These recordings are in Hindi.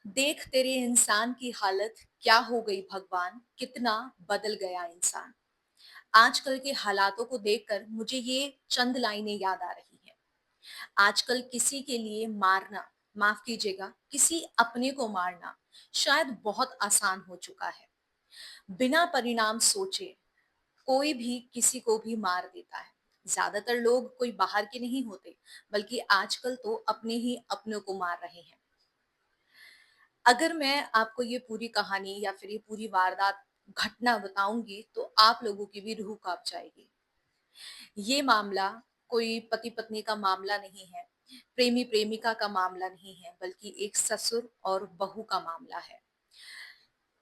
देख तेरे इंसान की हालत क्या हो गई भगवान, कितना बदल गया इंसान। आजकल के हालातों को देखकर मुझे ये चंद लाइनें याद आ रही हैं। आजकल किसी के लिए मारना, माफ कीजिएगा, किसी अपने को मारना शायद बहुत आसान हो चुका है। बिना परिणाम सोचे कोई भी किसी को भी मार देता है। ज्यादातर लोग कोई बाहर के नहीं होते, बल्कि आजकल तो अपने ही अपनों को मार रहे हैं। अगर मैं आपको ये पूरी कहानी या फिर ये पूरी वारदात घटना बताऊंगी तो आप लोगों की भी रूह कांप जाएगी। ये मामला कोई पति पत्नी का मामला नहीं है, प्रेमी प्रेमिका का मामला नहीं है, बल्कि एक ससुर और बहू का मामला है।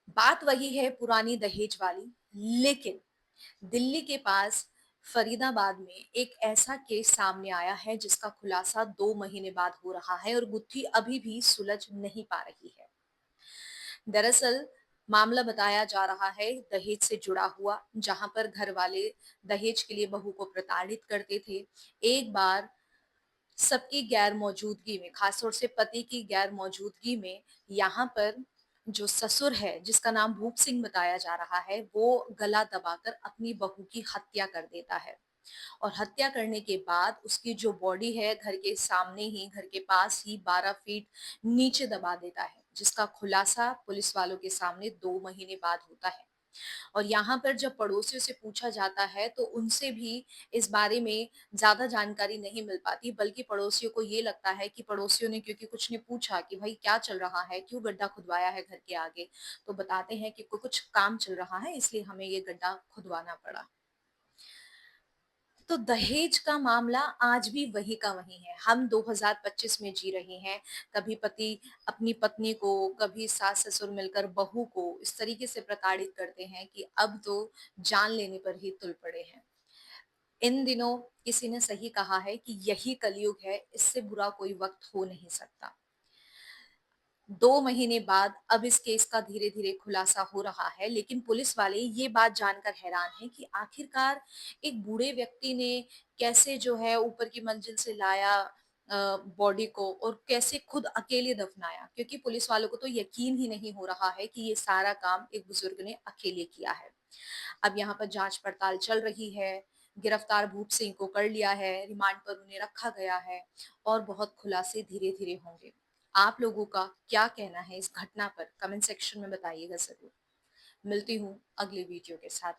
बात वही है पुरानी दहेज वाली, लेकिन दिल्ली के पास फरीदाबाद में एक ऐसा केस सामने आया है जिसका खुलासा 2 महीने बाद हो रहा है और गुत्थी अभी भी सुलझ नहीं पा रही है। दरअसल मामला बताया जा रहा है दहेज से जुड़ा हुआ, जहां पर घर वाले दहेज के लिए बहू को प्रताड़ित करते थे। एक बार सबकी गैर मौजूदगी में, खासतौर से पति की गैर मौजूदगी में, यहाँ पर जो ससुर है जिसका नाम भूप सिंह बताया जा रहा है, वो गला दबाकर अपनी बहू की हत्या कर देता है। और हत्या करने के बाद उसकी जो बॉडी है घर के सामने ही, घर के पास ही 12 फीट नीचे दबा देता है, जिसका खुलासा पुलिस वालों के सामने 2 महीने बाद होता है। और यहाँ पर जब पड़ोसियों से पूछा जाता है तो उनसे भी इस बारे में ज्यादा जानकारी नहीं मिल पाती, बल्कि पड़ोसियों को ये लगता है कि पड़ोसियों ने, क्योंकि कुछ ने पूछा कि भाई क्या चल रहा है, क्यों गड्ढा खुदवाया है घर के आगे, तो बताते हैं कि कुछ काम चल रहा है इसलिए हमें ये गड्ढा खुदवाना पड़ा। तो दहेज का मामला आज भी वही का वही है। हम 2025 में जी रहे हैं। कभी पति अपनी पत्नी को, कभी सास ससुर मिलकर बहू को इस तरीके से प्रताड़ित करते हैं कि अब तो जान लेने पर ही तुल पड़े हैं। इन दिनों किसी ने सही कहा है कि यही कलयुग है, इससे बुरा कोई वक्त हो नहीं सकता। 2 महीने बाद अब इस केस का धीरे धीरे खुलासा हो रहा है, लेकिन पुलिस वाले ये बात जानकर हैरान हैं कि आखिरकार एक बूढ़े व्यक्ति ने कैसे जो है ऊपर की मंजिल से लाया बॉडी को, और कैसे खुद अकेले दफनाया, क्योंकि पुलिस वालों को तो यकीन ही नहीं हो रहा है कि ये सारा काम एक बुजुर्ग ने अकेले किया है। अब यहाँ पर जांच पड़ताल चल रही है। गिरफ्तार भूप सिंह को कर लिया है, रिमांड पर उन्हें रखा गया है और बहुत खुलासे धीरे धीरे होंगे। आप लोगों का क्या कहना है इस घटना पर? कमेंट सेक्शन में बताइएगा जरूर। मिलती हूँ अगले वीडियो के साथ।